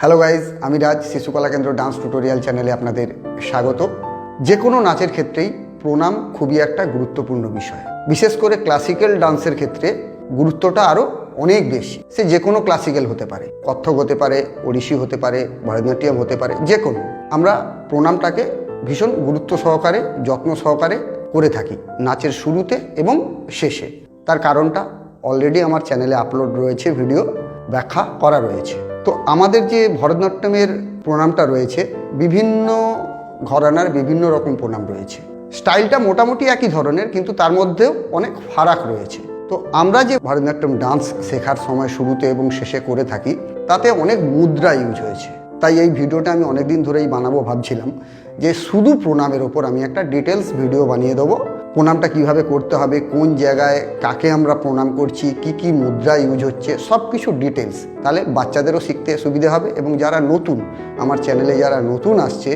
Hello guys, আমি রাজ শিশুকলা কেন্দ্র dance tutorial চ্যানেলে আপনাদের স্বাগত। যে কোনো নাচের ক্ষেত্রেই প্রণাম খুবই একটা গুরুত্বপূর্ণ বিষয়। বিশেষ করে ক্লাসিক্যাল ডান্সের ক্ষেত্রে গুরুত্বটা আরও অনেক বেশি। সে যে কোনো ক্লাসিক্যাল হতে পারে, কত্থক হতে পারে, ওড়িশি হতে পারে, ভরতনাট্যম হতে পারে, যে কোনো। আমরা প্রণামটাকে ভীষণ গুরুত্ব সহকারে, যত্ন সহকারে করে থাকি নাচের শুরুতে এবং শেষে। তার কারণটা অলরেডি আমার চ্যানেলে আপলোড রয়েছে, ভিডিও ব্যাখ্যা করা রয়েছে। তো আমাদের যে ভরতনাট্যমের প্রণামটা রয়েছে, বিভিন্ন ঘরানার বিভিন্ন রকম প্রণাম রয়েছে। স্টাইলটা মোটামুটি একই ধরনের, কিন্তু তার মধ্যেও অনেক ফারাক রয়েছে। তো আমরা যে ভরতনাট্যম ডান্স শেখার সময় শুরুতে এবং শেষে করে থাকি, তাতে অনেক মুদ্রা ইউজ হয়েছে। তাই এই ভিডিওটা আমি অনেক দিন ধরেই বানাবো ভাবছিলাম, যে শুধু প্রণামের ওপর আমি একটা ডিটেলস ভিডিও বানিয়ে দেবো। প্রণামটা কিভাবে করতে হবে, কোন জায়গায় কাকে আমরা প্রণাম করছি, কি কি মুদ্রা ইউজ হচ্ছে, সব কিছু ডিটেলস। তাহলে বাচ্চাদেরও শিখতে সুবিধে হবে, এবং যারা নতুন, আমার চ্যানেলে যারা নতুন আসছে,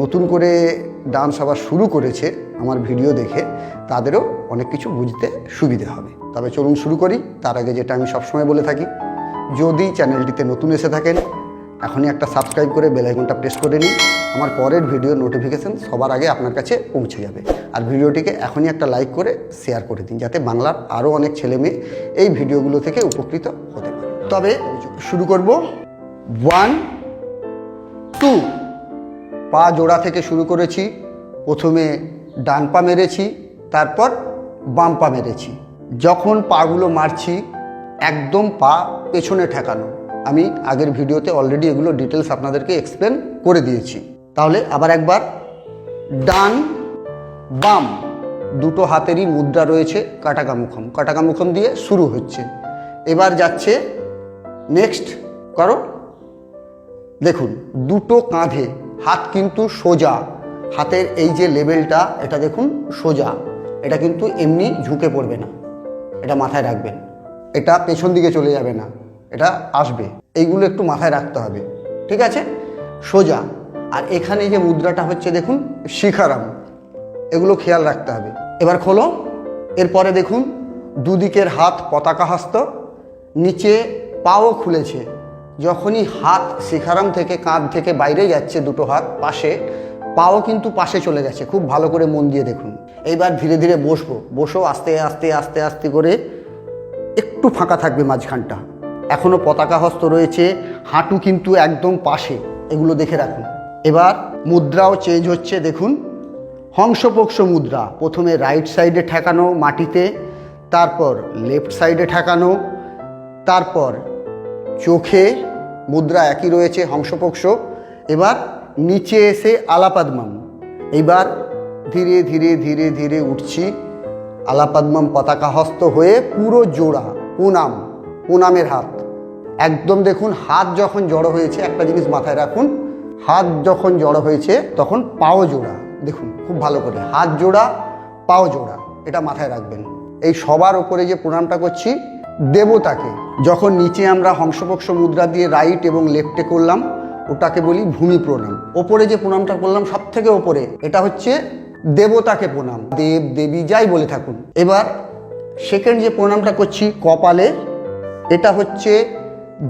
নতুন করে ডান্স আবার শুরু করেছে আমার ভিডিও দেখে, তাদেরও অনেক কিছু বুঝতে সুবিধে হবে। তবে চলুন শুরু করি। তার আগে যেটা আমি সবসময় বলে থাকি, যদি চ্যানেলটিতে নতুন এসে থাকেন, এখনই একটা সাবস্ক্রাইব করে বেল আইকনটা প্রেস করে নিন। আমার পরের ভিডিও নোটিফিকেশান সবার আগে আপনার কাছে পৌঁছে যাবে। আর ভিডিওটিকে এখনই একটা লাইক করে শেয়ার করে দিন, যাতে বাংলার আরও অনেক ছেলে মেয়ে এই ভিডিওগুলো থেকে উপকৃত হতে পারে। তবে শুরু করব। 1 2 পা জোড়া থেকে শুরু করেছি। প্রথমে ডান পা মেরেছি, তারপর বাম পা মেরেছি। যখন পাগুলো মারছি, একদম পা পেছনে ঠেকানো। আমি আগের ভিডিওতে অলরেডি এগুলো ডিটেলস আপনাদেরকে এক্সপ্লেন করে দিয়েছি। তাহলে আবার একবার, ডান বাম দুটো হাতেরই মুদ্রা রয়েছে কাটাকামুখম। কাটাকামুখম দিয়ে শুরু হচ্ছে। এবার যাচ্ছে নেক্সট করো। দেখুন, দুটো কাঁধে হাত কিন্তু সোজা। হাতের এই যে লেভেলটা, এটা দেখুন সোজা। এটা কিন্তু এমনি ঝুঁকে পড়বে না, এটা মাথায় রাখবেন। এটা পেছন দিকে চলে যাবে না, এটা আসবে। এইগুলো একটু মাথায় রাখতে হবে, ঠিক আছে? সোজা। আর এখানে যে মুদ্রাটা হচ্ছে দেখুন শিখারাম, এগুলো খেয়াল রাখতে হবে। এবার খোলো। এরপরে দেখুন দুদিকের হাত পতাকা হস্ত, নিচে পাও খুলেছে। যখনই হাত শিখারাম থেকে, কাঁধ থেকে বাইরে যাচ্ছে, দুটো হাত পাশে, পাও কিন্তু পাশে চলে গেছে। খুব ভালো করে মন দিয়ে দেখুন। এইবার ধীরে ধীরে বসো। আস্তে আস্তে আস্তে আস্তে করে একটু ফাঁকা থাকবে মাঝখানটা। এখনও পতাকা হস্ত রয়েছে, হাঁটু কিন্তু একদম পাশে, এগুলো দেখে রাখুন। এবার মুদ্রাও চেঞ্জ হচ্ছে। দেখুন, হংসপক্ষ মুদ্রা। প্রথমে রাইট সাইডে ঠেকানো মাটিতে, তারপর লেফট সাইডে ঠেকানো, তারপর চোখে মুদ্রা একই রয়েছে, হংসপক্ষ। এবার নিচে এসে আলাপাদমম। এইবার ধীরে ধীরে ধীরে ধীরে উঠছি। আলাপাদমম পতাকা হস্ত হয়ে পুরো জোড়া প্রণামের হাত। একদম দেখুন, হাত যখন জড়ো হয়েছে, একটা জিনিস মাথায় রাখুন, হাত যখন জড়ো হয়েছে তখন পাও জোড়া। দেখুন খুব ভালো করে, হাত জোড়া পাও জোড়া, এটা মাথায় রাখবেন। এই সবার ওপরে যে প্রণামটা করছি দেবতাকে, যখন নিচে আমরা হংসপক্ষ মুদ্রা দিয়ে রাইট এবং লেফটে করলাম, ওটাকে বলি ভূমি প্রণাম। ওপরে যে প্রণামটা করলাম সব থেকে ওপরে, এটা হচ্ছে দেবতাকে প্রণাম, দেব দেবী যাই বলে থাকুন। এবার সেকেন্ড যে প্রণামটা করছি কপালে, এটা হচ্ছে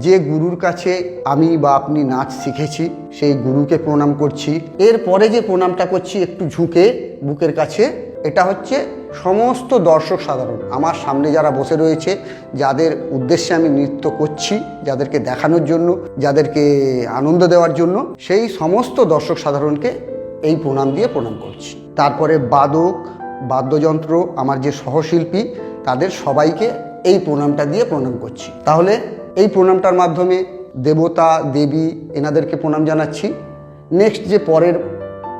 যে গুরুর কাছে আমি বা আপনি নাচ শিখেছি, সেই গুরুকে প্রণাম করছি। এরপরে যে প্রণামটা করছি একটু ঝুঁকে বুকের কাছে, এটা হচ্ছে সমস্ত দর্শক সাধারণ, আমার সামনে যারা বসে রয়েছে, যাদের উদ্দেশ্যে আমি নৃত্য করছি, যাদেরকে দেখানোর জন্য, যাদেরকে আনন্দ দেওয়ার জন্য, সেই সমস্ত দর্শক সাধারণকে এই প্রণাম দিয়ে প্রণাম করছি। তারপরে বাদ্যযন্ত্র, আমার যে সহশিল্পী, তাদের সবাইকে এই প্রণামটা দিয়ে প্রণাম করছি। তাহলে এই প্রণামটার মাধ্যমে দেবতা দেবী এনাদেরকে প্রণাম জানাচ্ছি। নেক্সট যে পরের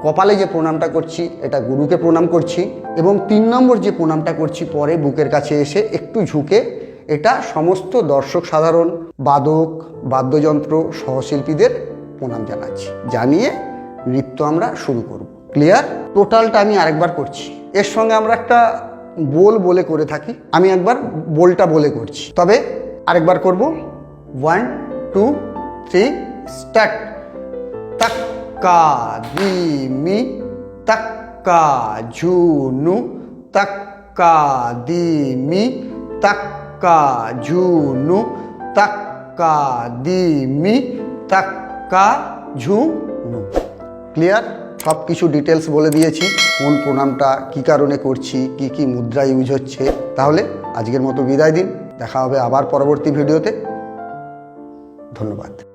কপালে যে প্রণামটা করছি, এটা গুরুকে প্রণাম করছি। এবং 3 নম্বর যে প্রণামটা করছি পরে বুকের কাছে এসে একটু ঝুঁকে, এটা সমস্ত দর্শক সাধারণ, বাদ্যযন্ত্র সহশিল্পীদের প্রণাম জানাচ্ছি। জানিয়ে নৃত্য আমরা শুরু করব। ক্লিয়ার? টোটালটা আমি আরেকবার করছি। এর সঙ্গে আমরা একটা বোল বলে করে থাকি, আমি একবার বোলটা বলে করছি, তবে আরেকবার করব। 1 2 3 স্টার্ট। তাক্কা দিমি তাক্কা ঝুনু তাক্কা দিমি তাক্কা ঝুনু তাক্কা দিমি তাক্কা কা ঝু নু। ক্লিয়ার? সব কিছু ডিটেলস বলে দিয়েছি, কোন প্রণামটা কী কারণে করছি, কি কি মুদ্রা ইউজ হচ্ছে। তাহলে আজকের মতো বিদায় দিন, দেখা হবে আবার পরবর্তী ভিডিওতে। ধন্যবাদ।